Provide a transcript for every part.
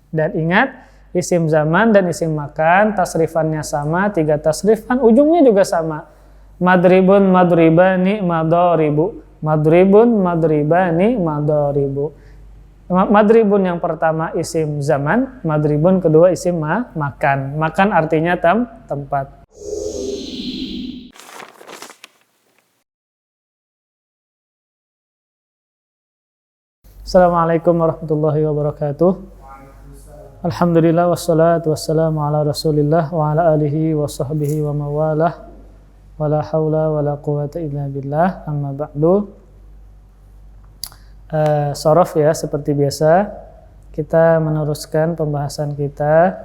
Dan ingat, isim zaman dan isim makan tasrifannya sama, 3 tasrifan, ujungnya juga sama. Madribun, madribani, madoribu. Madribun, madribani, madoribu. Madribun yang pertama isim zaman, madribun kedua isim makan. Makan artinya tempat. Assalamualaikum warahmatullahi wabarakatuh. Alhamdulillah wassalatu wassalamu ala rasulillah wa ala alihi wa sahbihi wa mawalah. Wala hawla wala quwata illa billah, amma ba'du. Sorof ya, seperti biasa kita meneruskan pembahasan kita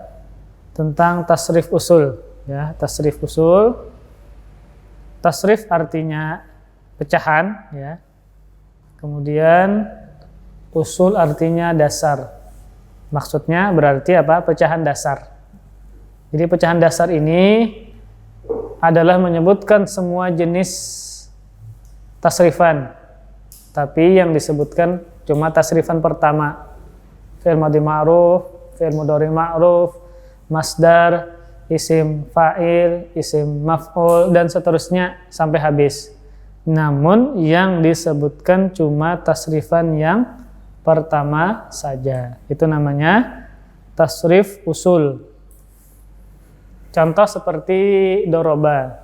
tentang tasrif usul ya. Tasrif usul, tasrif artinya pecahan ya. Kemudian usul artinya dasar. Maksudnya berarti apa? Pecahan dasar. Jadi pecahan dasar ini adalah menyebutkan semua jenis tasrifan. Tapi yang disebutkan cuma tasrifan pertama. Fi'il madhi ma'ruf, fi'il mudhari ma'ruf, masdar, isim fa'il, isim maf'ul, dan seterusnya sampai habis. Namun yang disebutkan cuma tasrifan yang pertama saja. Itu namanya tasrif usul. Contoh seperti doroba.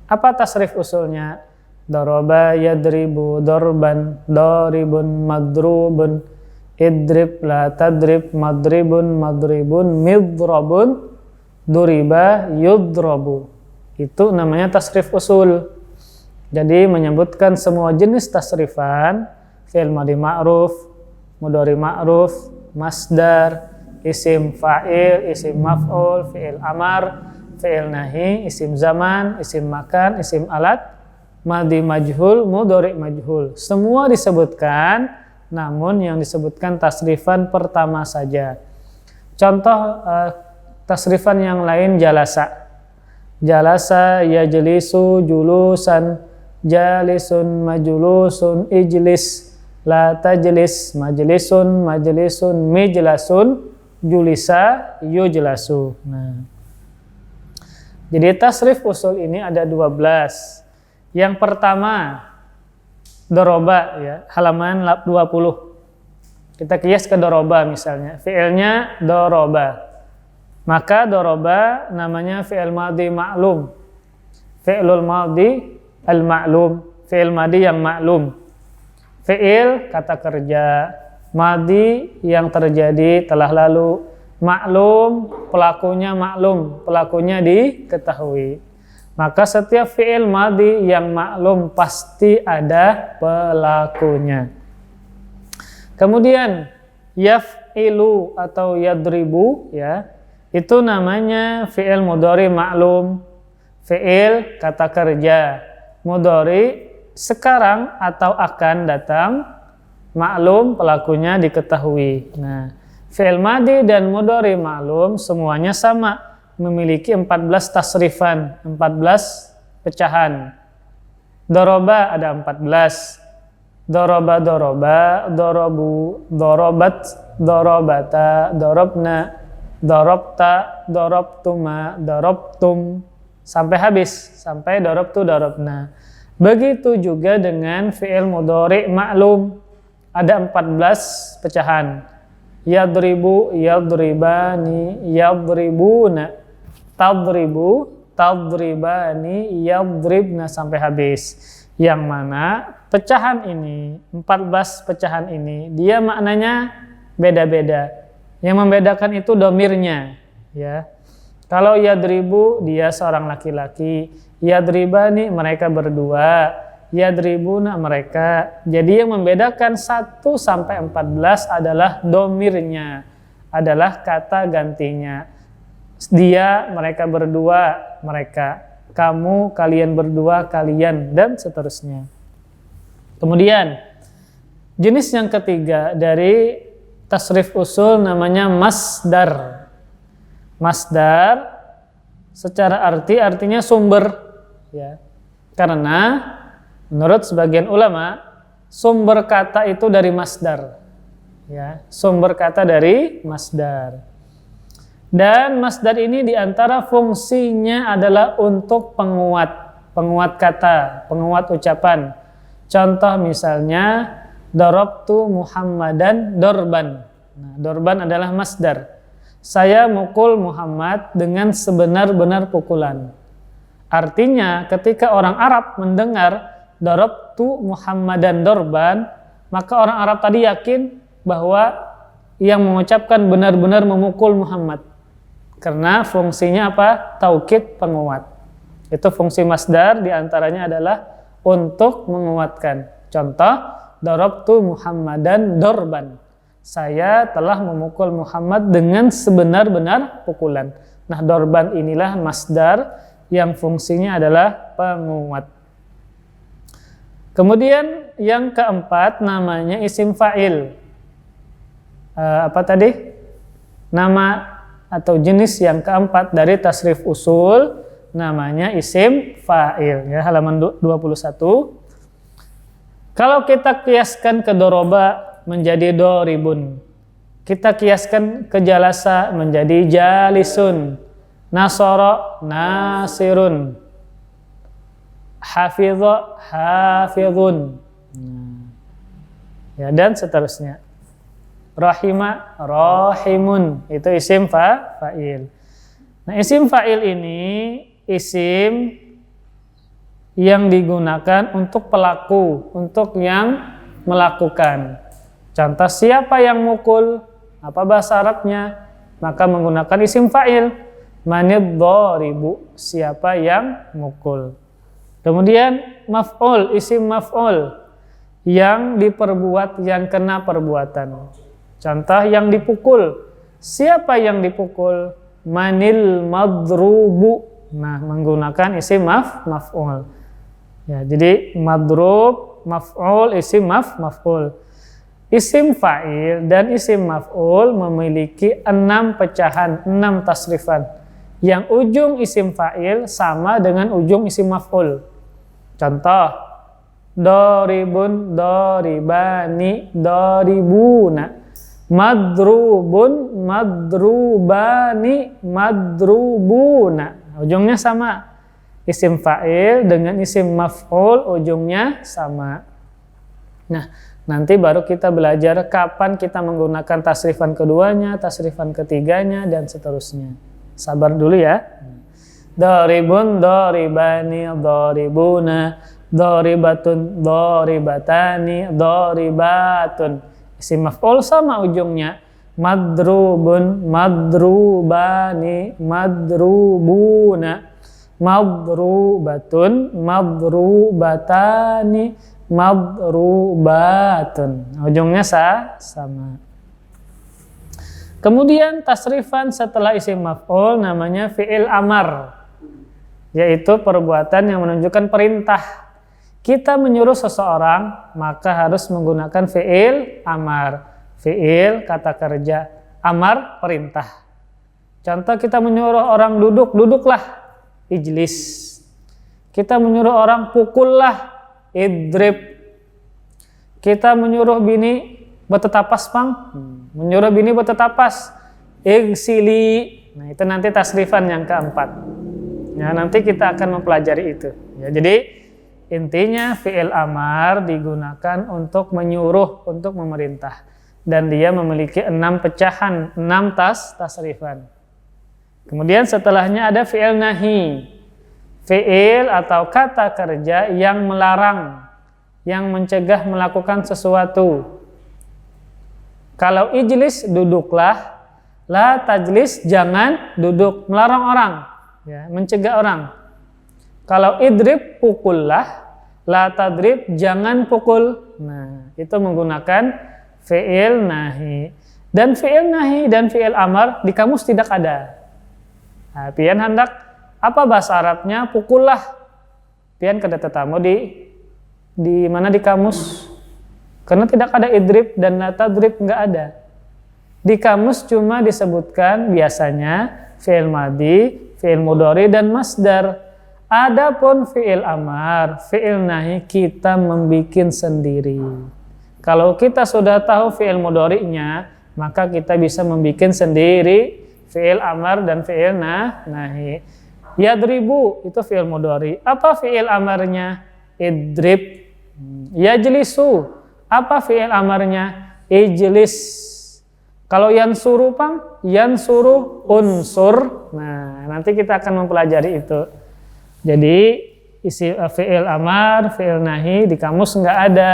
Apa tasrif usulnya? Doroba yadribu dorban, doribun madrubun, idrib la tadrib, madribun madribun, midrabun, duriba yudrabu. Itu namanya tasrif usul. Jadi menyebutkan semua jenis tasrifan, fi'il madhi ma'ruf, mudhari ma'ruf, masdar, isim fa'il, isim maf'ul, fi'il amar, fi'il nahi, isim zaman, isim makan, isim alat, madhi majhul, mudhari majhul. Semua disebutkan, namun yang disebutkan tasrifan pertama saja. Contoh tasrifan yang lain jalasa. Jalasa yajlisu julusan, jalisun majlusun, ijlis la tajlis, majlisun majlisun, mijlasun, julisa yujlasu. Nah, jadi tasrif usul ini ada 12. Yang pertama doroba ya, halaman 20. Kita kias ke doroba misalnya, fi'ilnya doroba. Maka doroba namanya fi'il madhi ma'lum. Fi'lul madhi al-ma'lum, fi'il madhi yang maklum. Fi'il kata kerja, madhi yang terjadi telah lalu, maklum pelakunya maklum, pelakunya diketahui. Maka setiap fi'il madhi yang maklum pasti ada pelakunya. Kemudian yaf'ilu atau yadribu ya, itu namanya fi'il mudhari maklum, fi'il kata kerja, mudhari sekarang atau akan datang, maklum pelakunya diketahui. Nah, fi'il madhi dan mudhari maklum semuanya sama, memiliki 14 tasrifan, 14 pecahan. Doroba ada 14. Doroba doroba, dorobu, dorobat, dorobata, dorobna, dorobta, dorobtuma, dorobtum, sampai habis, sampai dorobtu, dorobna. Begitu juga dengan fi'il mudhari maklum, ada 14 pecahan. Yadribu, yadribani, yadribuna, tadribu, tadribani, yadribna, sampai habis. Yang mana pecahan ini, 14 pecahan ini, dia maknanya beda-beda. Yang membedakan itu domirnya ya. Kalau yadribu dia seorang laki-laki, yadribani mereka berdua, yadribuna mereka. Jadi yang membedakan 1 sampai 14 adalah domirnya, adalah kata gantinya. Dia, mereka berdua, mereka. Kamu, kalian berdua, kalian, dan seterusnya. Kemudian jenis yang ketiga dari tasrif usul namanya masdar. Masdar secara artinya sumber ya. Karena menurut sebagian ulama sumber kata itu dari masdar. ya, sumber kata dari masdar. Dan masdar ini diantara fungsinya adalah untuk penguat kata, penguat ucapan. Contoh misalnya, darabtu Muhammadan dorban. Nah, dorban adalah masdar. Saya mukul Muhammad dengan sebenar-benar pukulan. Artinya, ketika orang Arab mendengar darabtu Muhammadan dorban, maka orang Arab tadi yakin bahwa yang mengucapkan benar-benar memukul Muhammad. Karena fungsinya apa? Taukid, penguat. Itu fungsi masdar, diantaranya adalah untuk menguatkan. Contoh, darabtu Muhammadan dorban. Saya telah memukul Muhammad dengan sebenar-benar pukulan. Nah, dorban inilah masdar yang fungsinya adalah penguat. Kemudian yang keempat namanya isim fa'il. Apa tadi? Nama atau jenis yang keempat dari tasrif usul namanya isim fa'il, ya, halaman 21. Kalau kita kiaskan ke doroba menjadi doribun, kita kiaskan ke jalasa menjadi jalisun, nasara nasirun, hafidha hafidhun, ya, dan seterusnya. Rahima rahimun, itu isim fa'il. Nah, isim fa'il ini isim yang digunakan untuk pelaku, untuk yang melakukan. Contoh, siapa yang mukul? Apa bahasa Arabnya? Maka menggunakan isim fa'il. Manid dharibu, siapa yang mukul. Kemudian maf'ul, isim maf'ul, yang diperbuat, yang kena perbuatan. Contoh, yang dipukul. Siapa yang dipukul? Manil madrubu. Nah, menggunakan isim maf'ul. Ya, jadi madrub, maf'ul, isim maf'ul. Isim fa'il dan isim maf'ul memiliki 6 pecahan, 6 tasrifan. Yang ujung isim fa'il sama dengan ujung isim maf'ul. Contoh, doribun, doribani, doribuna. Madrubun, madrubani, madrubuna. Ujungnya sama. Isim fa'il dengan isim maf'ul ujungnya sama. Nah, nanti baru kita belajar kapan kita menggunakan tasrifan keduanya, tasrifan ketiganya, dan seterusnya. Sabar dulu ya. Doribun, doribani, doribuna, doribatun, doribatani, doribatun. Isim maf'ul sama ujungnya. Madrubun, madrubani, madrubuna, madrubatun, madrubatani, madrubatun. Ujungnya sama. Kemudian tasrifan setelah isim maf'ul namanya fi'il amar, yaitu perbuatan yang menunjukkan perintah. Kita menyuruh seseorang, maka harus menggunakan fi'il amar. Fi'il kata kerja, amar perintah. Contoh, kita menyuruh orang duduk, duduklah, ijlis. Kita menyuruh orang pukullah, idrib. Kita menyuruh bini bertetapas, Pang. Menyuruh bini bertetapas, igsili. Nah, itu nanti tasrifan yang keempat. Ya, nanti kita akan mempelajari itu. Ya, jadi intinya fi'il amar digunakan untuk menyuruh, untuk memerintah. Dan dia memiliki 6 pecahan, 6 tasrifan. Kemudian setelahnya ada fi'il nahi. Fi'il atau kata kerja yang melarang, yang mencegah melakukan sesuatu. Kalau ijlis, duduklah. La tajlis, jangan duduk. Melarang orang, ya, mencegah orang. Kalau idrib, pukullah. La tadrib, jangan pukul. Nah, itu menggunakan fi'il nahi. Dan fi'il nahi dan fi'il amar di kamus tidak ada. Nah, pian hendak apa bahasa Arabnya? Pukullah. Pian kada tetamu di mana di kamus? Karena tidak ada idrib dan la tadrib, enggak ada. Di kamus cuma disebutkan biasanya fi'il madhi, fi'il mudhari dan masdar. Adapun fi'il amar, fi'il nahi kita membikin sendiri. Kalau kita sudah tahu fi'il mudhari'nya, maka kita bisa membuat sendiri fi'il amar dan fi'il nahi. Yadribu itu fi'il mudhari'. Apa fi'il amarnya? Idrib. Yajlisu. Apa fi'il amarnya? Ijlis. Kalau yansuru pang, yansuru unsur. Nah, nanti kita akan mempelajari itu. Jadi isi fi'il amar, fi'il nahi di kamus nggak ada.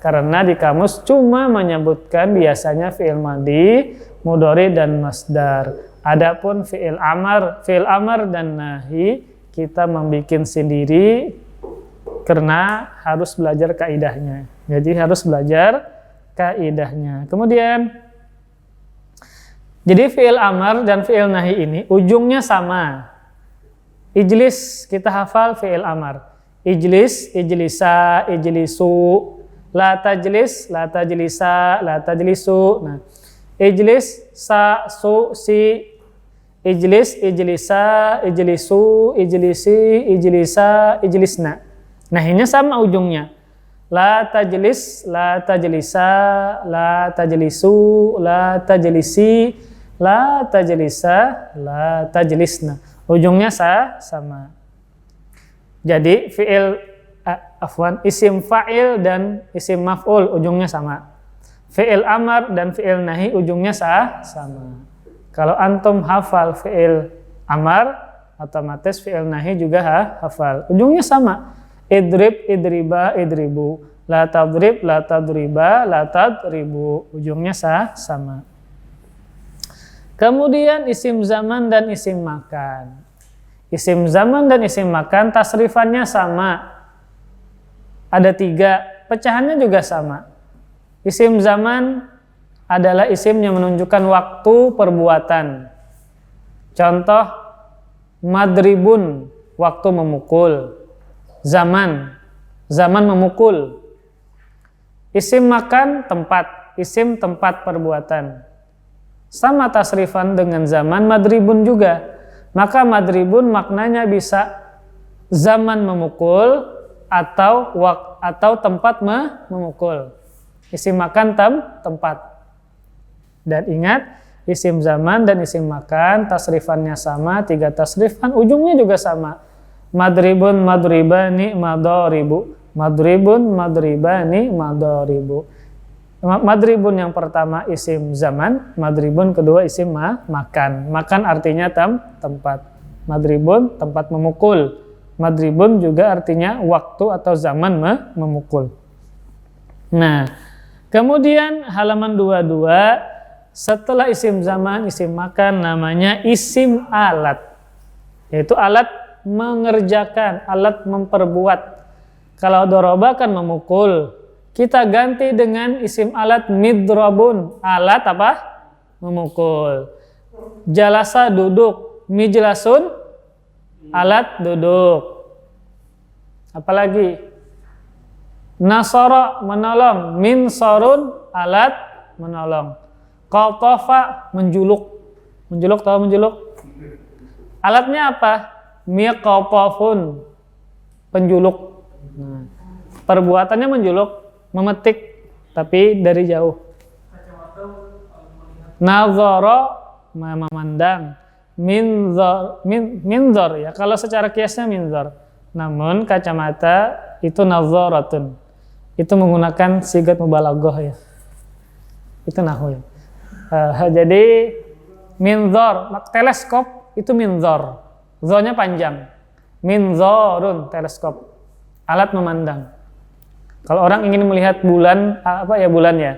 Karena di kamus cuma menyebutkan biasanya fi'il madhi, mudhari dan masdar. Adapun fi'il amar dan nahi kita membuat sendiri karena harus belajar kaidahnya. Jadi harus belajar kaidahnya. Kemudian jadi fi'il amar dan fi'il nahi ini ujungnya sama. Ijlis kita hafal fi'il amar. Ijlis, ijlisa, ijlisu. La tajlis, la tajlisa, la tajlisu. Nah, ijlis, sa, su, si. Ijlis, ijlisa, ijlisu, ijlisi, ijlisa, ijlisna. Nah, ini sama ujungnya. La tajlis, la tajlisa, la tajlisu, la tajlisi, la tajlisa, la tajlisna. Ujungnya sama. Jadi fi'il isim fa'il dan isim maf'ul ujungnya sama. Fi'il amar dan fi'il nahi ujungnya sama. Kalau antum hafal fi'il amar, otomatis fi'il nahi juga hafal. Ujungnya sama. Idrib, idriba, idribu. La tadrib, la tadriba, la tadribu. Ujungnya sama. Kemudian isim zaman dan isim makan. Isim zaman dan isim makan tasrifannya sama. Ada 3, pecahannya juga sama. Isim zaman adalah isim yang menunjukkan waktu perbuatan. Contoh, madribun, waktu memukul. Zaman memukul. Isim makan, tempat. Isim tempat perbuatan. Sama tasrifan dengan zaman madribun juga. Maka madribun maknanya bisa zaman memukul, atau tempat memukul. Isim makan tempat. Dan ingat, isim zaman dan isim makan tasrifannya sama, 3 tasrifan, ujungnya juga sama. Madribun, madribani, madoribu. Madribun, madribani, madoribu. Madribun yang pertama isim zaman, madribun kedua isim makan. Makan artinya tempat. Madribun tempat memukul. Madribun juga artinya waktu atau zaman memukul. Nah, kemudian halaman 22, setelah isim zaman, isim makan, namanya isim alat. Yaitu alat mengerjakan, alat memperbuat. Kalau doroba kan memukul. Kita ganti dengan isim alat midrobun. Alat apa? Memukul. Jalasa duduk. Mijlasun alat duduk. Apalagi nasara menolong, minsorun alat menolong. Qatafa menjuluk. Menjuluk, tahu menjuluk? Alatnya apa? Miqatafun penjuluk. Nah, perbuatannya menjuluk, memetik tapi dari jauh. Nazara memandang. Minzor ya, kalau secara kiasnya minzor. Namun kacamata itu nazaratun. Itu menggunakan sigat mubalaghah ya. Itu nahwu ya. Jadi minzor, teleskop itu minzor. Zornya panjang. Minzorun, teleskop. Alat memandang. Kalau orang ingin melihat bulan, bulan ya.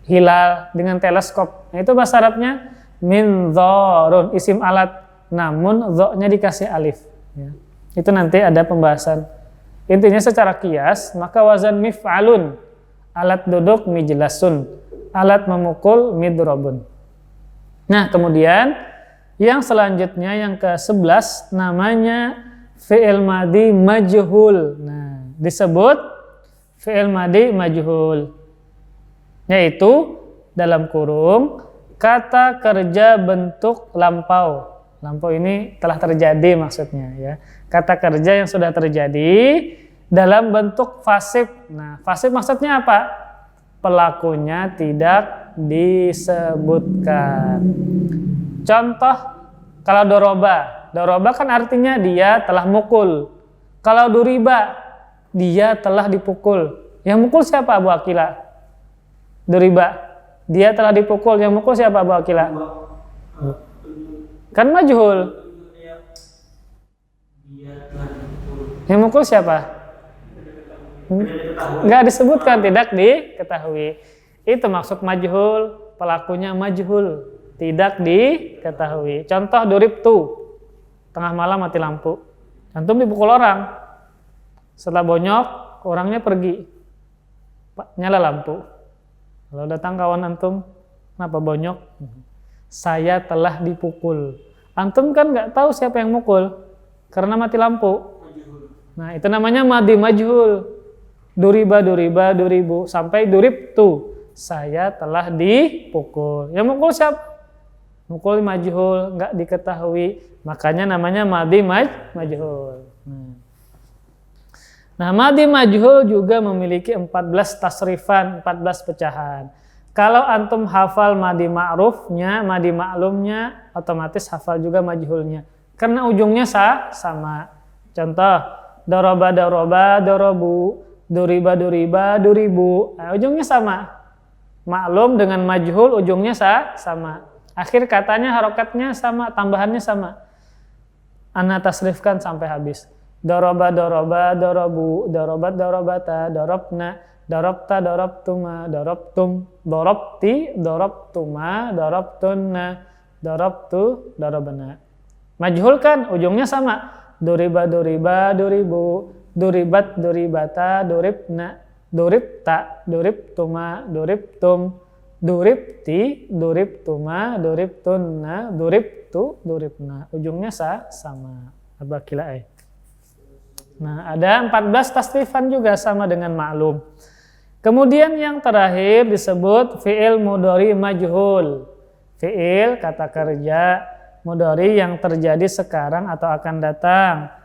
Hilal dengan teleskop. Nah, itu bahasa Arabnya minzorun, isim alat. Namun zornya dikasih alif ya. Itu nanti ada pembahasan. Intinya secara kias, maka wazan mif'alun, alat duduk mijlasun, alat memukul midrobun. Nah, kemudian yang selanjutnya yang ke-11 namanya fi'il madhi majhul. Nah, disebut fi'il madhi majhul. Yaitu dalam kurung kata kerja bentuk lampau. Lampau ini telah terjadi maksudnya ya. Kata kerja yang sudah terjadi dalam bentuk fasib. Nah, fasib maksudnya apa? pelakunya tidak disebutkan. Contoh, kalau doroba kan artinya dia telah mukul. Kalau duriba, dia telah dipukul. Yang mukul siapa, Abu Akila? Duriba, dia telah dipukul. Yang mukul siapa, Abu Akila? Kan majhul. Yang mukul siapa? Nggak disebutkan, tidak diketahui. Itu maksud majhul, pelakunya majhul, tidak diketahui. Contoh duribtu, tengah malam mati lampu. Antum dipukul orang, setelah bonyok orangnya pergi, Pak, nyala lampu. Kalau datang kawan antum, kenapa bonyok? Saya telah dipukul. Antum kan nggak tahu siapa yang mukul karena mati lampu. Nah, itu namanya madi majhul. Duriba, duribu, sampai duribtu. Saya telah dipukul. Yang mukul siapa? Mukul majhul, nggak diketahui. Makanya namanya madi majhul. Nah, madi majhul juga memiliki 14 tasrifan, 14 pecahan. Kalau antum hafal madi ma'rufnya, madi maklumnya, otomatis hafal juga majhulnya. Karena ujungnya sama. Contoh, doroba, dorobu, duriba, duribu. Nah, ujungnya sama. Maklum dengan majhul ujungnya sama. Akhir katanya, harokatnya sama, tambahannya sama. Ana tasrifkan sampai habis. Doroba, dorobu, dorobat, dorobata, dorobna, dorobta, dorobtuma, dorobtum, dorobti, dorobtuma, dorobtunna, dorobtu, dorobna. Majhul kan ujungnya sama. Duriba, duribu, duribat, duribata, duribna, duribta, duribtuma, duribtum, duribti, duribtuma, duribtunna, duribtu, duribna. Ujungnya sama. Abakilai. Nah, ada 14 tasrifan juga sama dengan maklum. Kemudian yang terakhir disebut fi'il mudhari majhul. Fi'il kata kerja mudhari yang terjadi sekarang atau akan datang.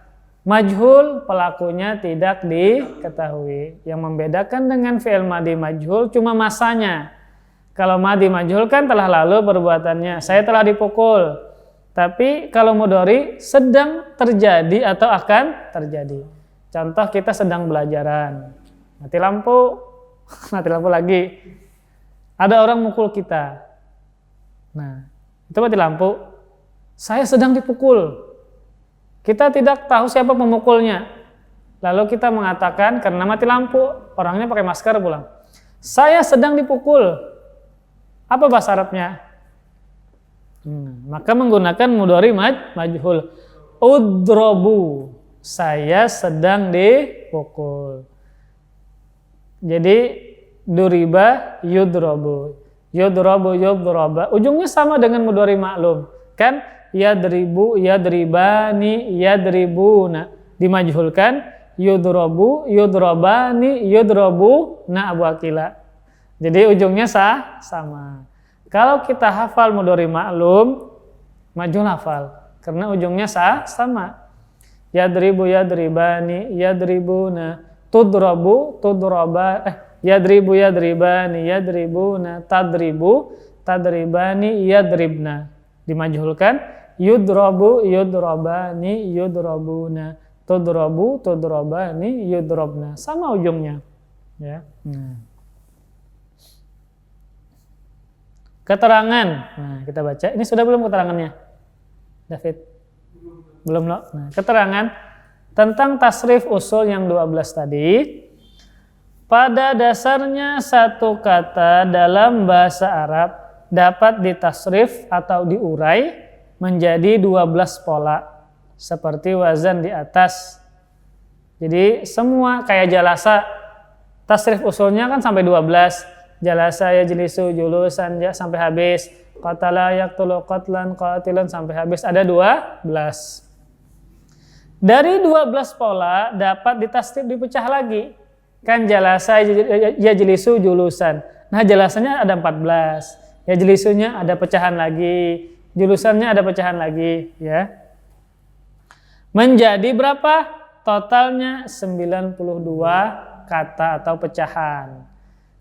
Majhul pelakunya tidak diketahui. Yang membedakan dengan fi'il madi majhul cuma masanya. Kalau madi majhul kan telah lalu perbuatannya. Saya telah dipukul. Tapi kalau mudhari sedang terjadi atau akan terjadi. Contoh kita sedang belajaran. Mati lampu lagi. Ada orang mukul kita. Nah, itu mati lampu. Saya sedang dipukul. Kita tidak tahu siapa pemukulnya. Lalu kita mengatakan karena mati lampu, orangnya pakai masker pulang. Saya sedang dipukul. Apa bahasa Arabnya? Maka menggunakan mudhari majhul. Udrobu, saya sedang dipukul. Jadi duriba, yudrobu, yudroba. Ujungnya sama dengan mudhari maklum, kan? Yadribu, yadribani, yadribuna. Dimajhulkan yudrobu, yudrobani, yudrobuna, Abu Akila. Jadi ujungnya sama. Kalau kita hafal mudhari maklum, majhul hafal karena ujungnya sama. Yadribu, yadribani, yadribuna, tudrabu, tudroba, yadribu, yadribani, yadribuna, tadribu, tadribani, yadribna. Dimajhulkan yudrabu, yudrobani, yudrobuna, tudrabu, tudrobani, yudrobna. Sama ujungnya. Ya. Keterangan. Nah, kita baca. Ini sudah belum keterangannya? David? Belum, loh. Nah, keterangan tentang tasrif usul yang 12 tadi. Pada dasarnya satu kata dalam bahasa Arab dapat ditasrif atau diurai menjadi 12 pola. Seperti wazan di atas. Jadi semua kayak jalasa. Tasrif usulnya kan sampai 12. Jalasa yajlisu julusan sampai habis. Qatala yaqtulu qatlan qatilan sampai habis. Ada 12. Dari 12 pola dapat ditasrif dipecah lagi. Kan jalasa yajlisu julusan. Nah, jalasanya ada 14. Yajlisunya ada pecahan lagi. Julusannya ada pecahan lagi, ya. Menjadi berapa? Totalnya 92 kata atau pecahan.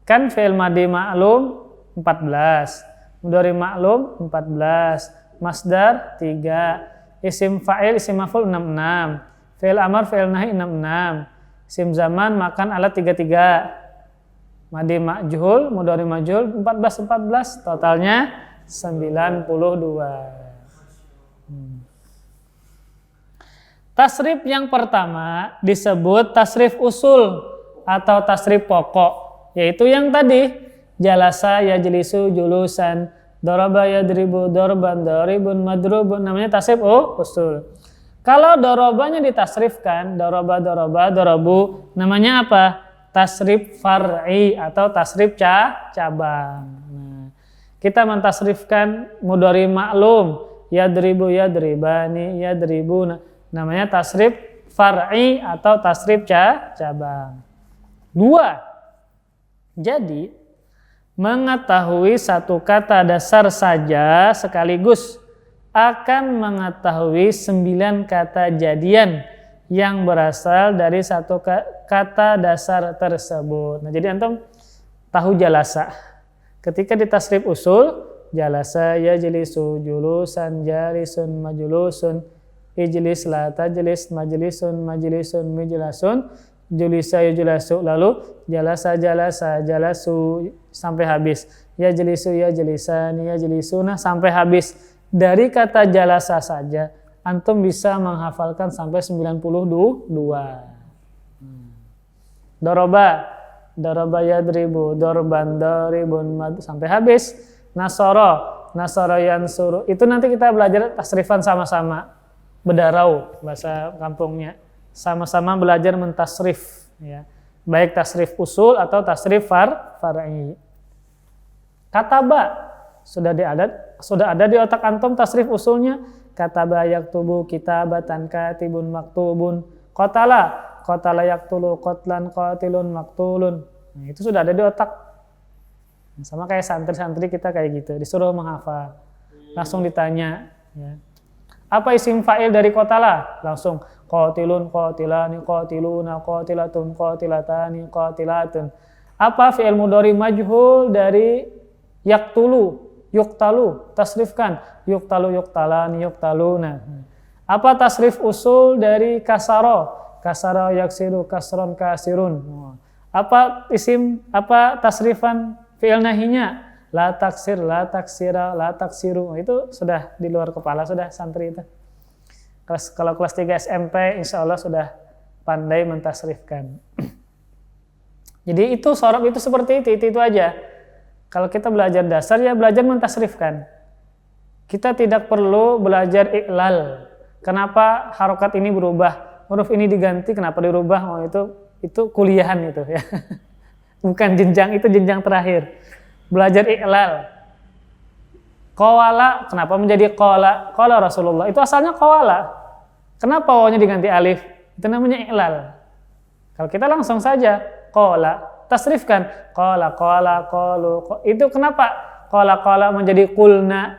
Kan fi'il madhi ma'lum 14, mudhari ma'lum 14, masdar 3, isim fa'il, isim maf'ul 66, fi'il amar, fi'il nahi 66, isim zaman, makan, alat 33, madhi majhul, mudhari majhul 14, totalnya 92. Tasrif yang pertama disebut tasrif usul atau tasrif pokok, yaitu yang tadi jalasa yajlisu julusan, daraba yadribu darban, daribun madrubun, namanya tasrif usul. Kalau darabanya ditasrifkan, daraba darabu, namanya apa? Tasrif far'i atau tasrif cabang. Nah, kita mentasrifkan mudhari ma'lum, yadribu yadribani yadribuna, namanya tasrif far'i atau tasrif cabang. 2. Jadi mengetahui satu kata dasar saja sekaligus akan mengetahui 9 kata jadian yang berasal dari satu kata dasar tersebut. Nah, jadi antum tahu jalasa. Ketika ditasrif usul, jalasa yajlisu julusan jalisun majlusun, ijlis la tajlis majlisun majlisun mijlasun, julisa yujlasu, lalu jalasa jalasu sampai habis, yajlisu yajlisani yajlisuna sampai habis. Dari kata jalasa saja antum bisa menghafalkan sampai 92. Daraba yadribu darban daribun sampai habis. Nasara yansuru, itu nanti kita belajar tasrifan sama-sama. Bedarau bahasa kampungnya, sama-sama belajar mentasrif, ya, baik tasrif usul atau tasrif far'i. Kataba sudah ada di otak antum tasrif usulnya. Kataba yaktubu kitabatan katibun maktubun, qatala yaktulu qatlan qatilun maktulun. Nah, itu sudah ada di otak. Sama kayak santri-santri kita kayak gitu, disuruh menghafal, langsung ditanya, ya. Apa isim fa'il dari qatala? Langsung qatilun, qatilani, qatiluna, qatilatun, qatilatani, qatilatun. Apa fi'il mudhari majhul dari yaktulu, yuktalu? Tasrifkan yuktalu, yuktalani, yuktaluna. Apa tasrif usul dari kasara? Kasara yaksiru, kasron, kasirun. Apa tasrifan fi'il nahinya? La taksir, la taksira, la taksiru. Itu sudah di luar kepala, sudah santri itu. Kalau kelas 3 SMP insya Allah sudah pandai mentasrifkan. Jadi itu sorob itu seperti itu aja. Kalau kita belajar dasar ya belajar mentasrifkan. Kita tidak perlu belajar iklal. Kenapa harokat ini berubah? Huruf ini diganti, kenapa dirubah? Oh itu kuliahan itu ya. Bukan jenjang, itu jenjang terakhir. Belajar iklal. Qawala, kenapa menjadi qala? Qala Rasulullah. Itu asalnya qawala. Kenapa wawnya diganti alif? Itu namanya iklal. Kalau kita langsung saja qala, tasrifkan qala, qalu. Itu kenapa qala menjadi qulna?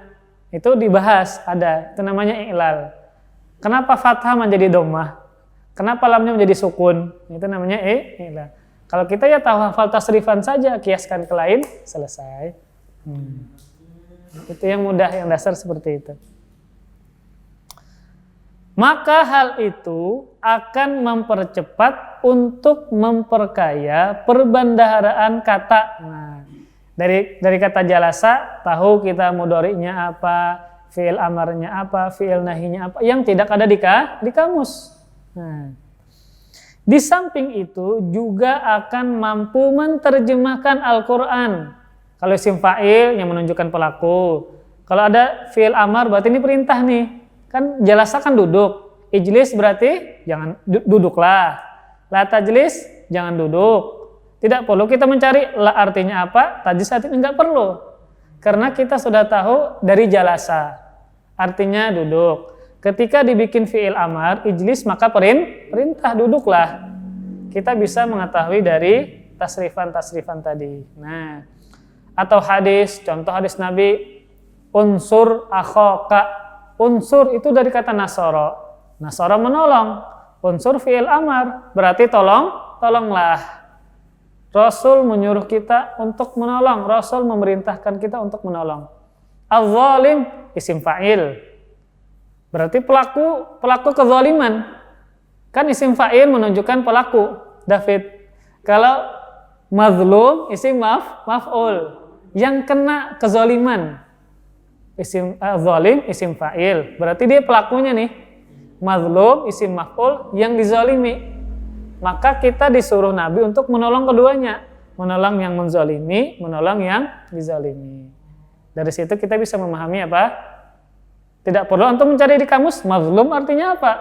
Itu dibahas ada. Itu namanya iklal. Kenapa fathah menjadi dhammah? Kenapa lamnya menjadi sukun? Itu namanya iklal. Kalau kita ya tahu hafal tasrifan saja, kiaskan ke lain, selesai. Itu yang mudah, yang dasar seperti itu. Maka hal itu akan mempercepat untuk memperkaya perbendaharaan kata. Nah, dari kata jalasa, tahu kita mudhari'nya apa, fi'il amarnya apa, fi'il nahinya apa, yang tidak ada di kamus. Nah, di samping itu juga akan mampu menerjemahkan Al-Quran. Kalau isim fa'il yang menunjukkan pelaku. Kalau ada fi'il amar berarti ini perintah nih. Kan jalasa kan duduk. Ijlis berarti jangan duduklah. La tajlis jangan duduk. Tidak perlu kita mencari la artinya apa, tajlis artinya enggak perlu. Karena kita sudah tahu dari jalasa. Artinya duduk. Ketika dibikin fi'il amar, ijlis maka perintah duduklah. Kita bisa mengetahui dari tasrifan tadi. Nah, atau hadis, contoh hadis Nabi, unsur akhaka. Unsur itu dari kata nasara. Nasara menolong. Unsur fi'il amar, berarti tolonglah. Rasul menyuruh kita untuk menolong. Rasul memerintahkan kita untuk menolong. Az-zalim isim fa'il. Berarti pelaku kezaliman. Kan isim fa'il menunjukkan pelaku, David. Kalau mazlum isim maf'ul. Yang kena kezaliman. Isim zalim isim fa'il. Berarti dia pelakunya nih. Mazlum isim maf'ul yang dizalimi. Maka kita disuruh Nabi untuk menolong keduanya. Menolong yang menzalimi, menolong yang dizalimi. Dari situ kita bisa memahami apa? Tidak perlu antum mencari di kamus. Mazlum artinya apa?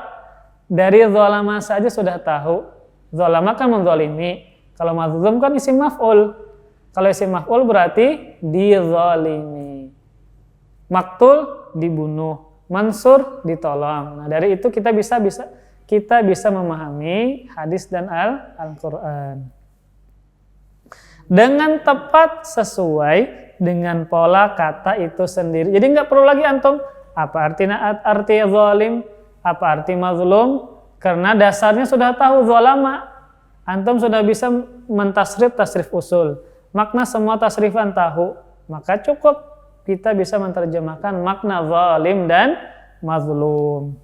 Dari zalama saja sudah tahu. Zalama kan menzalimi. Kalau mazlum kan isim maf'ul. Kalau isim maf'ul berarti dizalimi. Maktul dibunuh, mansur ditolong. Nah, dari itu kita bisa memahami hadis dan Al-Qur'an. Dengan tepat sesuai dengan pola kata itu sendiri. Jadi nggak perlu lagi antum apa arti zalim, apa arti mazlum, karena dasarnya sudah tahu zalama. Antum sudah bisa tasrif usul. Makna semua tasrifan tahu, maka cukup kita bisa menerjemahkan makna zalim dan mazlum.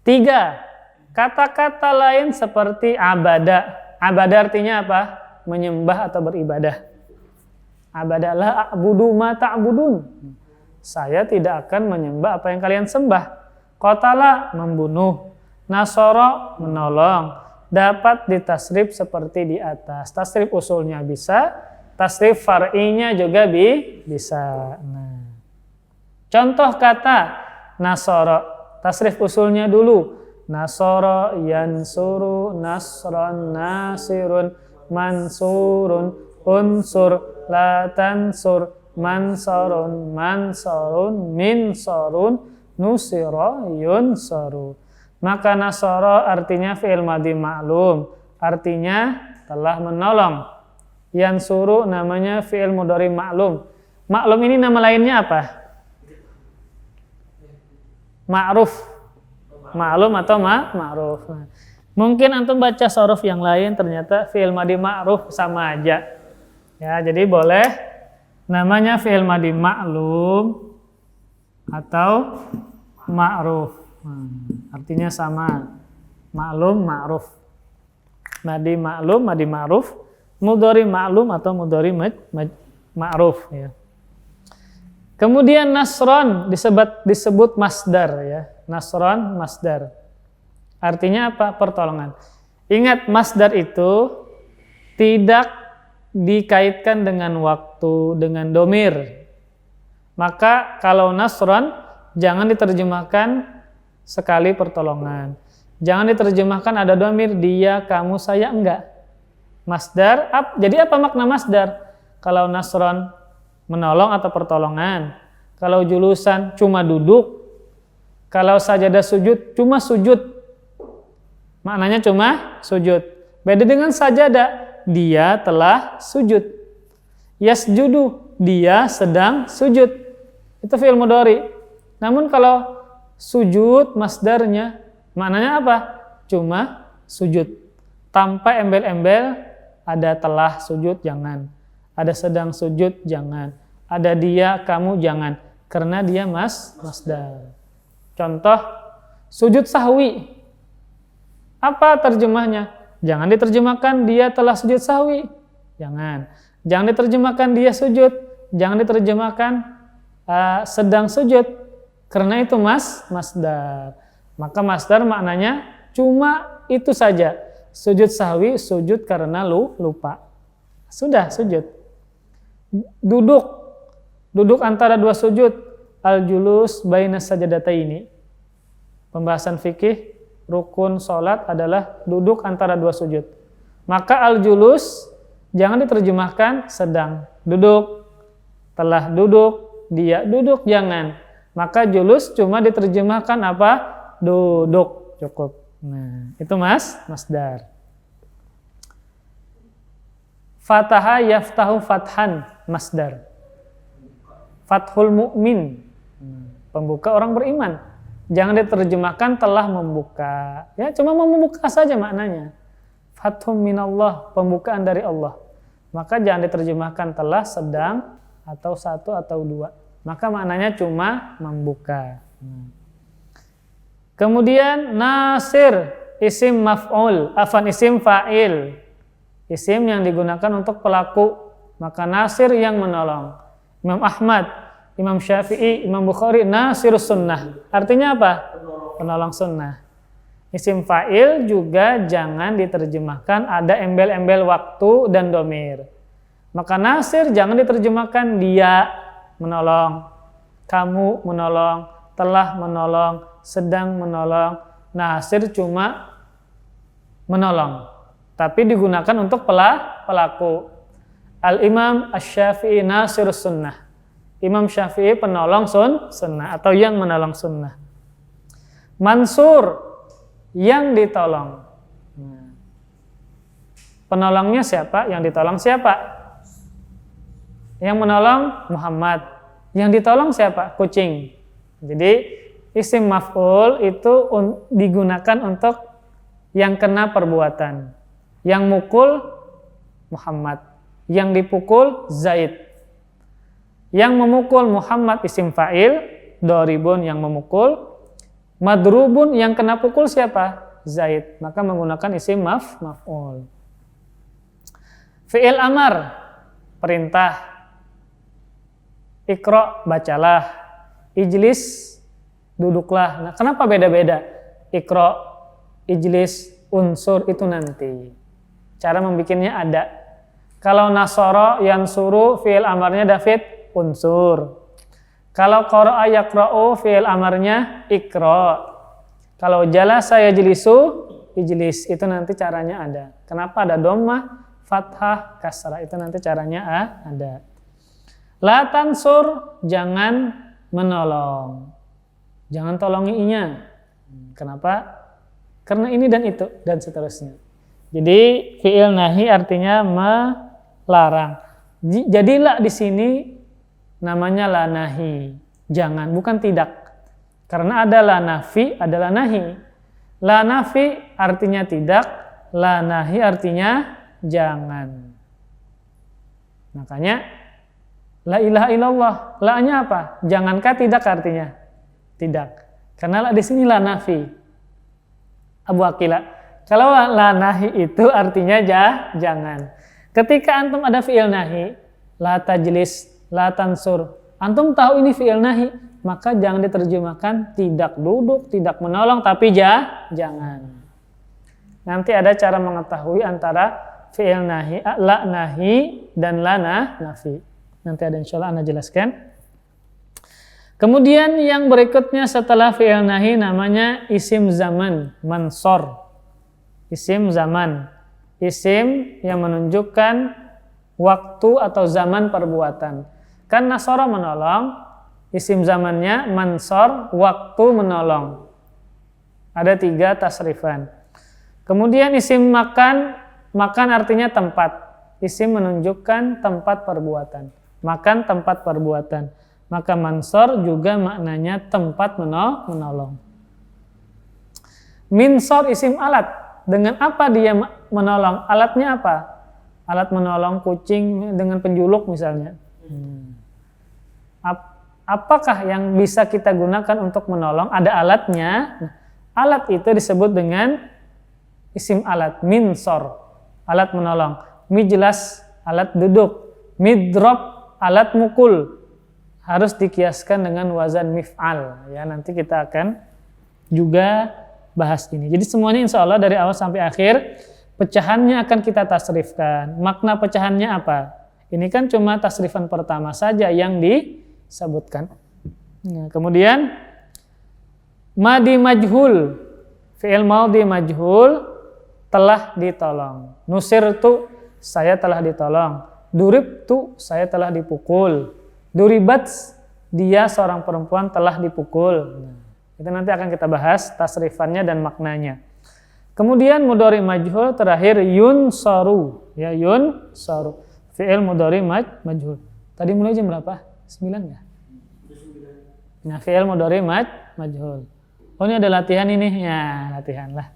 3. Kata-kata lain seperti abada. Abada artinya apa? Menyembah atau beribadah. Abadalah a'budu ma ta'budun. Saya tidak akan menyembah apa yang kalian sembah. Qatala membunuh. Nasara menolong. Dapat ditasrif seperti di atas. Tasrif usulnya bisa. Tasrif far'inya juga bisa. Nah. Contoh kata nasara. Tasrif usulnya dulu. Nasara yansuru nasran nasirun mansurun unsur la tansur mansarun mansarun minsarun nusira yunsaru. Maka nasara artinya fi'il madhi ma'lum. Artinya telah menolong. Yansuru namanya fi'il mudhari ma'lum. Ma'lum ini nama lainnya apa? Ma'ruf. Ma'lum atau ma'ruf. Nah, mungkin antum baca sorof yang lain ternyata fi'il madhi ma'ruf sama aja. Ya, jadi boleh namanya fi'il madhi ma'lum atau ma'ruf. Artinya sama. Ma'lum, ma'ruf. Madhi ma'lum, madhi ma'ruf. Mudhari ma'lum atau mudhari ma'ruf ya. Kemudian nasron disebut masdar ya. Nasron masdar. Artinya apa? Pertolongan. Ingat masdar itu tidak dikaitkan dengan waktu, dengan domir. Maka kalau nasron jangan diterjemahkan sekali pertolongan. Jangan diterjemahkan ada domir dia, kamu, saya, enggak. Masdar, jadi apa makna masdar? Kalau nasron menolong atau pertolongan. Kalau julusan cuma duduk. Kalau sajadah sujud cuma sujud. Maknanya cuma sujud. Beda dengan sajadah, dia telah sujud. Yasjudu, dia sedang sujud. Itu fi'il mudhari. Namun kalau sujud masdarnya maknanya apa? Cuma sujud. Tanpa embel-embel. Ada telah sujud, jangan. Ada sedang sujud, jangan. Ada dia, kamu, jangan. Karena dia masdar. Contoh, sujud sahwi. Apa terjemahnya? Jangan diterjemahkan dia telah sujud sahwi. Jangan. Jangan diterjemahkan dia sujud. Jangan diterjemahkan sedang sujud. Karena itu masdar. Maka masdar maknanya cuma itu saja. Sujud sahwi, sujud karena lupa. Sudah sujud. Duduk antara dua sujud. Al-julus baina sajadataini. Pembahasan fikih, rukun salat adalah duduk antara dua sujud. Maka al-julus jangan diterjemahkan sedang duduk, telah duduk, dia duduk, jangan. Maka julus cuma diterjemahkan apa? Duduk, cukup. Nah, itu masdar. Fataha yaftahu fathan, masdar. Fathul mu'min, pembuka orang beriman. Jangan diterjemahkan telah membuka. Ya, cuma membuka saja maknanya. fathum minallah, pembukaan dari Allah. Maka jangan diterjemahkan telah, sedang, atau satu atau dua. Maka maknanya cuma membuka. Kemudian nasir, isim maf'ul, isim fa'il. Isim yang digunakan untuk pelaku. Maka nasir yang menolong. Imam Ahmad, Imam Syafi'i, Imam Bukhari, nasirus sunnah. Artinya apa? Penolong sunnah. Isim fa'il juga jangan diterjemahkan ada embel-embel waktu dan domir. Maka nasir jangan diterjemahkan dia menolong, kamu menolong, telah menolong, sedang menolong. Nasir cuma menolong, tapi digunakan untuk pelaku. Al-Imam Asy-Syafi'i nasirus sunnah. Imam Syafi'i penolong sunnah atau yang menolong sunnah. Mansur, yang ditolong. Penolongnya siapa? Yang ditolong siapa? Yang menolong Muhammad. Yang ditolong siapa? Kucing. Jadi isim maf'ul itu digunakan untuk yang kena perbuatan. Yang mukul Muhammad. Yang dipukul Zaid. Yang memukul Muhammad isim fa'il, doribun yang memukul. Madrubun yang kena pukul siapa? Zaid. Maka menggunakan isim maf'ul. Fi'il amar, perintah. Iqra, bacalah. Ijlis, duduklah. Nah, kenapa beda-beda? Iqra, ijlis, unsur itu nanti. Cara membikinnya ada. Kalau nasara, yansuru, fi'il amarnya David, unsur. Kalau qara'a yaqra'u, fi'il amarnya iqra. Kalau jalasa yajlisu, ijlis. Itu nanti caranya ada. Kenapa ada dhammah, fathah, kasrah? Itu nanti caranya ada. La tansur, jangan menolong. Jangan tolongi inya. Kenapa? Karena ini dan itu dan seterusnya. Jadi fi'il nahi artinya melarang. Jadilah di sini namanya la nahi. Jangan, bukan tidak. Karena ada la nafi, ada la nahi. La nafi artinya tidak, la nahi artinya jangan. Makanya la ilaha illallah, la-nya apa? Jangankah tidak artinya? Tidak. Karena la di sini la nafi. Abu Aqila. Kalau la nahi itu artinya jangan. Ketika antum ada fi'il nahi, la tajlis, la tansur. Antum tahu ini fi'il nahi, maka jangan diterjemahkan tidak duduk, tidak menolong, tapi jangan. Nanti ada cara mengetahui antara fi'il nahi, la nahi dan la nafi. Nanti ada insyaallah Anda jelaskan. Kemudian yang berikutnya setelah fi'il nahi namanya isim zaman, mansor. Isim zaman. Isim yang menunjukkan waktu atau zaman perbuatan. Kan nasara menolong, isim zamannya mansor, waktu menolong. Ada 3 tasrifan. Kemudian isim makan, makan artinya tempat. Isim menunjukkan tempat perbuatan. Makan tempat perbuatan. Maka mansor juga maknanya tempat menolong. Minsor isim alat. Dengan apa dia menolong? Alatnya apa? Alat menolong kucing dengan penjuluk misalnya. Apakah yang bisa kita gunakan untuk menolong? Ada alatnya. Alat itu disebut dengan isim alat. Minsor, alat menolong. Mijlas, alat duduk. Midrob, alat mukul. Harus dikiaskan dengan wazan mif'al. Ya, nanti kita akan juga bahas ini. Jadi semuanya insya Allah dari awal sampai akhir pecahannya akan kita tasrifkan. Makna pecahannya apa? Ini kan cuma tasrifan pertama saja yang disebutkan. Nah, kemudian madi majhul, fi'il madhi majhul, telah ditolong. Nusirtu, saya telah ditolong. Duribtu, saya telah dipukul. Duribat, dia seorang perempuan telah dipukul. Nah, itu nanti akan kita bahas tasrifannya dan maknanya. Kemudian mudhari majhul terakhir yunsaru, ya yunsaru. Fi'il mudhari majhul. Tadi mulai jam berapa? 9 ya? Nah, fi'il mudhari majhul. Oh, ini ada latihan ini. Ya, latihan lah.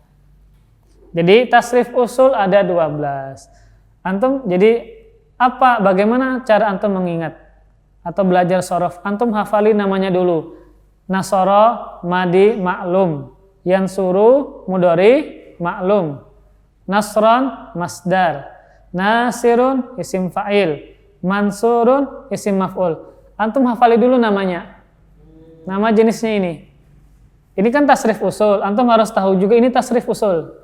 Jadi tasrif usul ada 12. Antum jadi apa? Bagaimana cara antum mengingat atau belajar sorof? Antum hafali namanya dulu. Nasoro madi maklum, yansuru mudhari maklum, nasron masdar, nasirun isim fa'il, mansurun isim maf'ul. Antum hafali dulu namanya. Nama jenisnya ini. Ini kan tasrif usul. Antum harus tahu juga ini tasrif usul.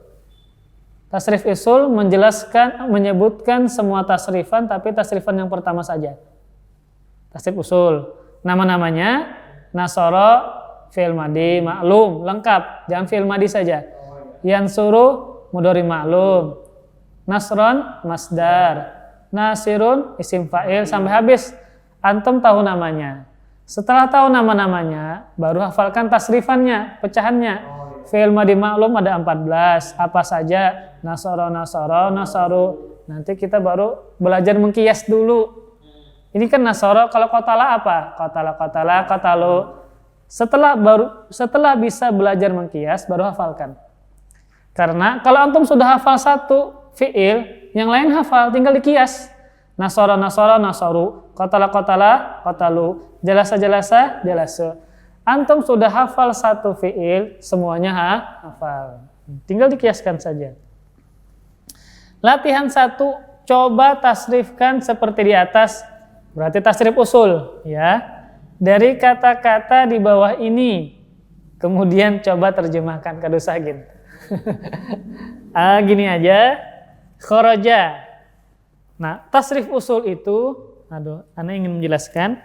Tasrif usul menjelaskan, menyebutkan semua tasrifan, tapi tasrifan yang pertama saja. Tasrif usul. Nama-namanya nasoro fi'il madi maklum, lengkap. Jangan fi'il madi saja. Yansuru mudhari maklum. Nasron masdar. Nasirun isim fa'il sampai habis. Antum tahu namanya. Setelah tahu nama-namanya, baru hafalkan tasrifannya, pecahannya. Fi'il madi maklum ada 14, apa saja? Nasoro, nasoro, nasaru. Nanti kita baru belajar mengkias dulu. Ini kan nasoro, kalau kotala apa? Kotala, kotala, kotalu. Setelah bisa belajar mengkias, baru hafalkan. Karena kalau antum sudah hafal satu fi'il, yang lain hafal, tinggal dikias. Nasoro, nasoro, nasaru. Kotala, kotala, kotalu. Jalasa, jalasa, jalasu. Antum sudah hafal satu fi'il, semuanya hafal. Tinggal dikiaskan saja. Latihan 1, coba tasrifkan seperti di atas. Berarti tasrif usul, ya. Dari kata-kata di bawah ini, kemudian coba terjemahkan ke Dusagin. Gini aja, kharaja. Nah, tasrif usul itu, ana ingin menjelaskan,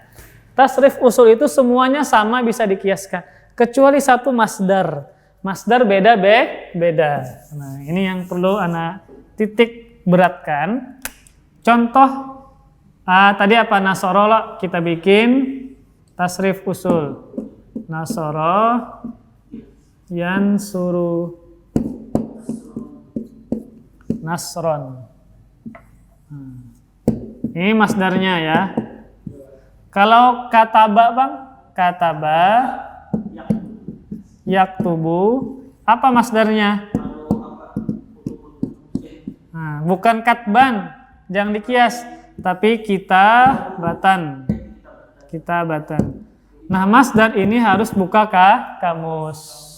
tasrif usul itu semuanya sama bisa dikiaskan, kecuali satu masdar. Masdar beda. Nah, ini yang perlu ana titik beratkan. Contoh, tadi apa? Nasoro kita bikin tasrif usul. Nasoro yansuru nasron. Ini masdarnya ya. Kalau kataba bang, kataba yaktubu, apa masdarnya? Nah, bukan katban, jangan dikias, tapi kitabatan. Nah, masdar ini harus buka kamus.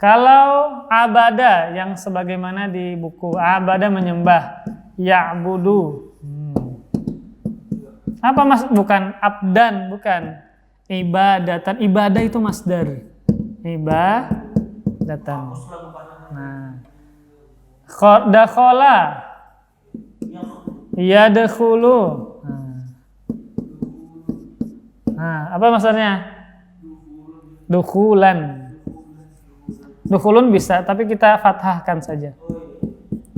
Kalau abada yang sebagaimana di buku abada menyembah, ya'budu. Apa mas? Bukan abdan, bukan. Ibadatan, ibadah itu masdar. Ibadatan. Nah, dakhala, yadkhulu. Nah, apa masdarnya? Dukhulan. Dukhulun bisa, tapi kita fathahkan saja.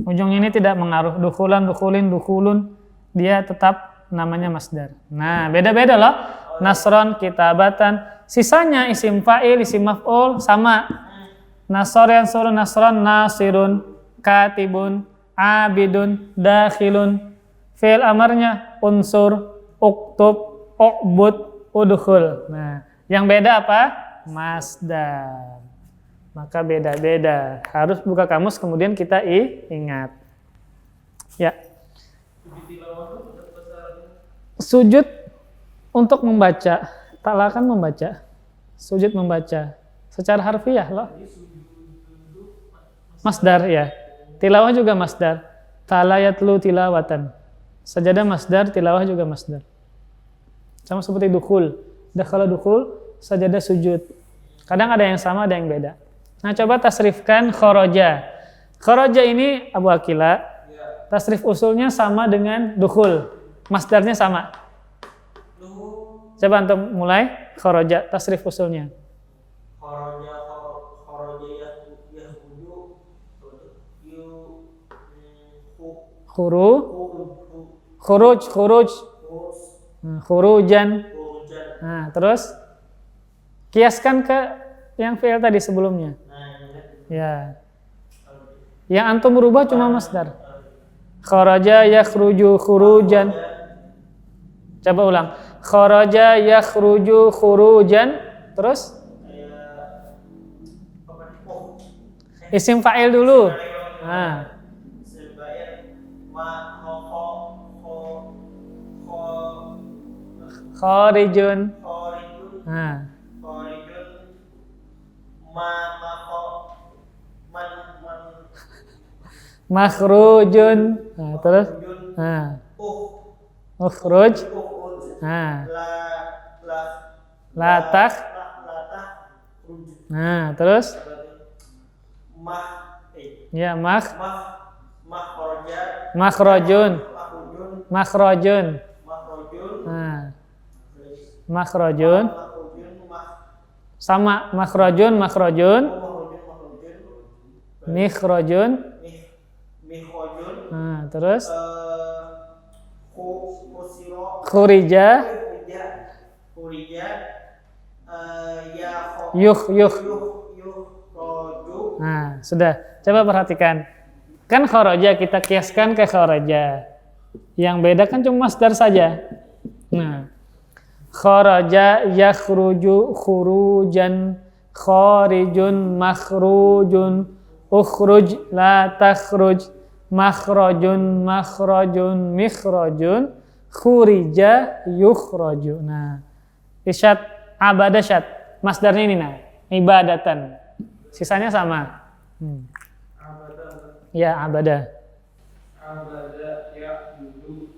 Ujung ini tidak mengaruh. Dukhulan, dukhulin, dukhulun, dia tetap namanya masdar. Nah, beda-beda loh. Nasron, kitabatan. Sisanya isim fa'il, isim maf'ul sama. Nasor, yansur, nasron, nasirun, katibun, abidun, dakhilun. Fi'il amarnya unsur, uktub, u'bud, udkhul. Nah, yang beda apa? Masdar. Maka beda-beda. Harus buka kamus kemudian kita ingat. Ya. Sujud untuk membaca. Ta'ala kan membaca. Sujud membaca. Secara harfiah loh. Masdar ya. Tilawah juga masdar. Ta'ala yatlu tilawatan. Sajadah masdar, tilawah juga masdar. Sama seperti dukhul. Dakhala dukhul, sajadah sujud. Kadang ada yang sama, ada yang beda. Nah, coba tasrifkan kharaja. Kharaja ini Abu Akila, tasrif usulnya sama dengan dukhul. Masdarnya sama. Coba antum mulai kharaja, tasrif usulnya. Khuruj. Khurujan. Nah, terus kiaskan ke yang fi'il tadi sebelumnya. Ya. Yang antum berubah cuma masdar. Kharaja yakhruju khurujan. Coba ulang. Kharaja yakhruju khurujan. Terus? Isim fa'il dulu. Nah, Isim fa'il ma kharijun. khorijun Nah, khorijun ma man makhrujun. Nah, terus. makhrujun Nah, ukhruj ukhruj. Nah, la la latak. latah ruj Nah, terus. mah Ya, mah makhraja makhrajun. makhrujun Makhrajun. makhrujun Nah, makhrajun. makhrujun Sama makhrajun, makhrajun. makhrujun Mikhrajun. mikhrajun Nah, terus. khusiro Khurija. khurija ya Yuh. roju Nah, sudah. Coba perhatikan. Kan kharaja kita kiaskan ke kharaja. Yang beda kan cuma masdar saja. Nah, kharaja yakhruju khurujan, kharijun makhrujun, ukhruj la takhruj, makhrajun makhrajun, mikhrajun, khurija yukhraju. Nah, isyad abada syad. Masdarnya ini nah, ibadatan. Sisanya sama. Ya, abada. abada ya dulu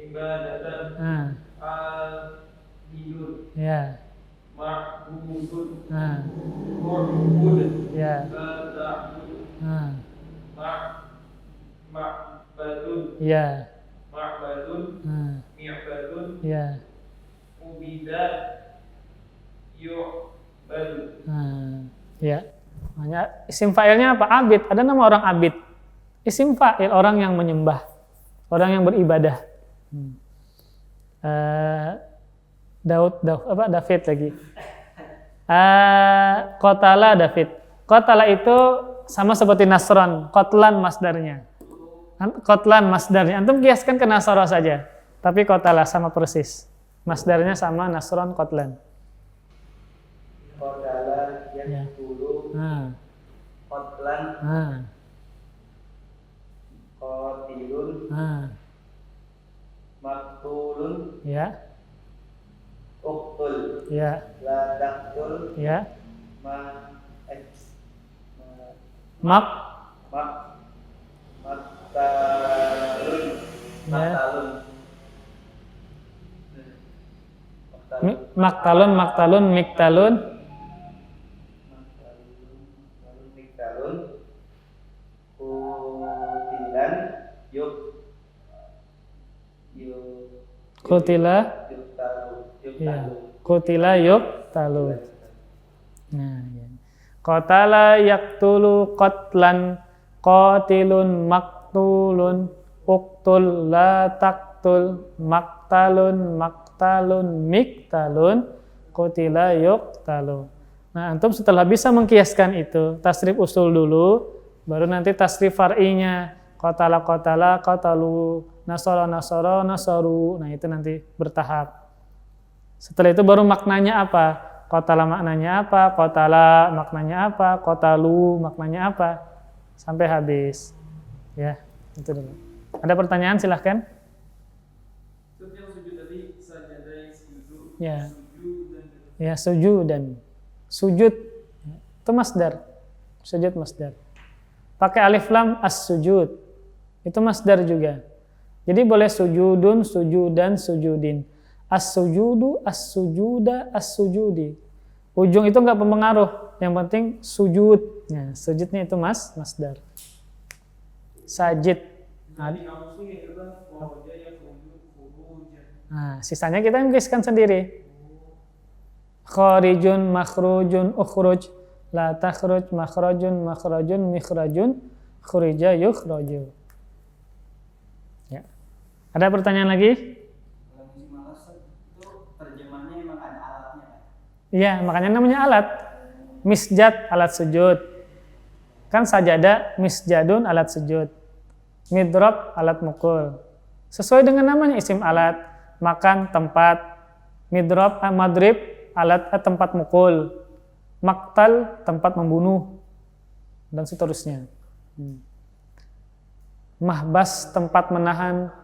ibadatan. al-bidun Ya. ma'budun Ya. la ma'badun Ya. mi'badun Ya. ubida yu'badu Ya. Makanya isim fa'ilnya apa? Abid. Ada nama orang abid. Isim fa'il orang yang menyembah, orang yang beribadah. David lagi. Qatala David. Qatala itu sama seperti Nasron, qatlan masdarnya. Qatlan masdarnya. Antum kiaskan ke Nasara saja. Tapi qatala sama persis. Masdarnya sama Nasron qatlan. qatala yaqtulu qatlan qatilun maqtulun Ya. uqtul Ya. la taqtul Ya. maqtalun Maktalun, maktalun, miktalun. Kutilan yuk Kutila. Ya. Kutila yuk talu. Nah, ya. Qatala yaqtulu qatlan, qatilun maktulun, uqtul la taqtul, maktalun miktalun, qutila yuqtalu. Nah, antum setelah bisa mengkiaskan itu, tasrif usul dulu, baru nanti tasrif far'inya. Qatala qatalu, nasara nasaru. Nah, itu nanti bertahap. Setelah itu baru maknanya apa? Qatala maknanya apa? Qatala maknanya apa? Qatalu maknanya apa? Sampai habis. Ya, itu dulu. Ada pertanyaan silahkan. Ya. Ya, sujudan. Sujud itu masdar. Sujud masdar. Pakai alif lam as-sujud. Itu masdar juga. Jadi boleh sujudun, sujudan, sujudin. As-sujudu, as-sujuda, as-sujudi. Ujung itu enggak berpengaruh. Yang penting sujud. Ya, sujudnya itu masdar. Sajid. Nah, sisanya kita tuliskan sendiri. Kharijun, makhrujun, ukhruj, la takhruj, makhrajun, makhrajun, mikhrajun, khurija, yukhraju. Ya. Ada pertanyaan lagi? Iya, makanya namanya alat. Misjad, alat sujud. Kan sajadah, misjadun, alat sujud. Midrab, alat mukul. Sesuai dengan namanya, isim alat. Makan, tempat. Midrab, madrib, alat tempat mukul. Maktal, tempat membunuh. dan seterusnya. Mahbas, tempat menahan,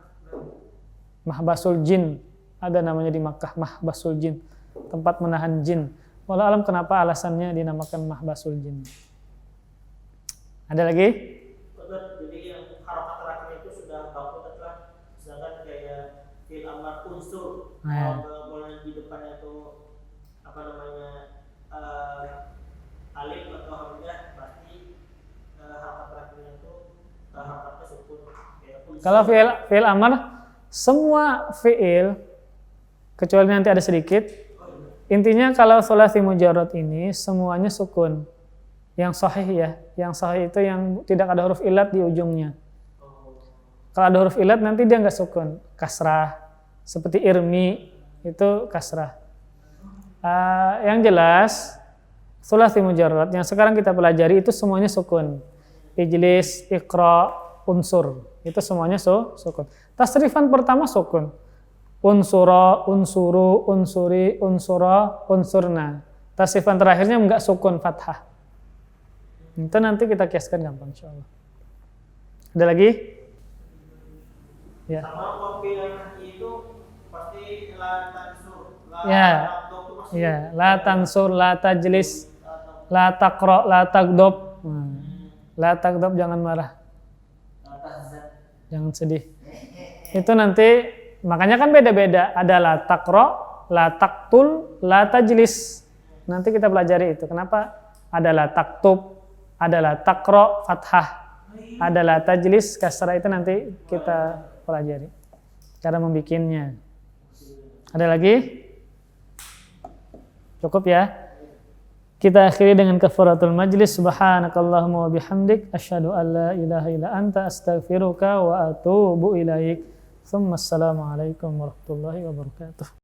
mahbasul jin, ada namanya di Makkah, mahbasul jin, tempat menahan jin. Wallahu alam kenapa alasannya dinamakan mahbasul jin. Ada lagi? Jadi yang harokat terakhir itu sudah baku telah, sedangkan kayak fil amar unsur kalau di depannya itu apa namanya alif atau hamzah, berarti harokat terakhirnya itu harokatnya sukun. Kalau fi'il amar, semua fi'il kecuali nanti ada sedikit. Intinya kalau thulathi mujarrad ini semuanya sukun. Yang sahih ya, yang sahih itu yang tidak ada huruf ilat di ujungnya. Kalau ada huruf ilat nanti dia nggak sukun, kasrah. Seperti irmi itu kasrah. Yang jelas thulathi mujarrad yang sekarang kita pelajari itu semuanya sukun. Ijlis, iqra, unsur, itu semuanya sukun. Tasrifan pertama sukun. Unsura, unsuru, unsuri, unsura, unsurna. Tasrifan terakhirnya enggak sukun, fathah. Itu nanti kita kiaskan gampang insyaallah. Ada lagi? Ya. Sama kopi yang itu pasti la tansur, la Ya. taqdob itu pasti Ya, la tansur, la tajlis, la taqra, la tagdob. La tagdob jangan marah. la tahzan. Jangan sedih. Itu nanti makanya kan beda-beda. Ada la taqra, la taqtul, la tajlis. Nanti kita pelajari itu. Kenapa ada la taktub, ada la taqra fathah, ada la tajlis kasrah, itu nanti kita pelajari cara membikinnya. Ada lagi? Cukup ya? Kita akhiri dengan kafaratul majlis. Subhanakallahumma wa bihamdik asyhadu an la ilaha illa anta astaghfiruka wa atubu ilaik. Assalamualaikum warahmatullahi wabarakatuh.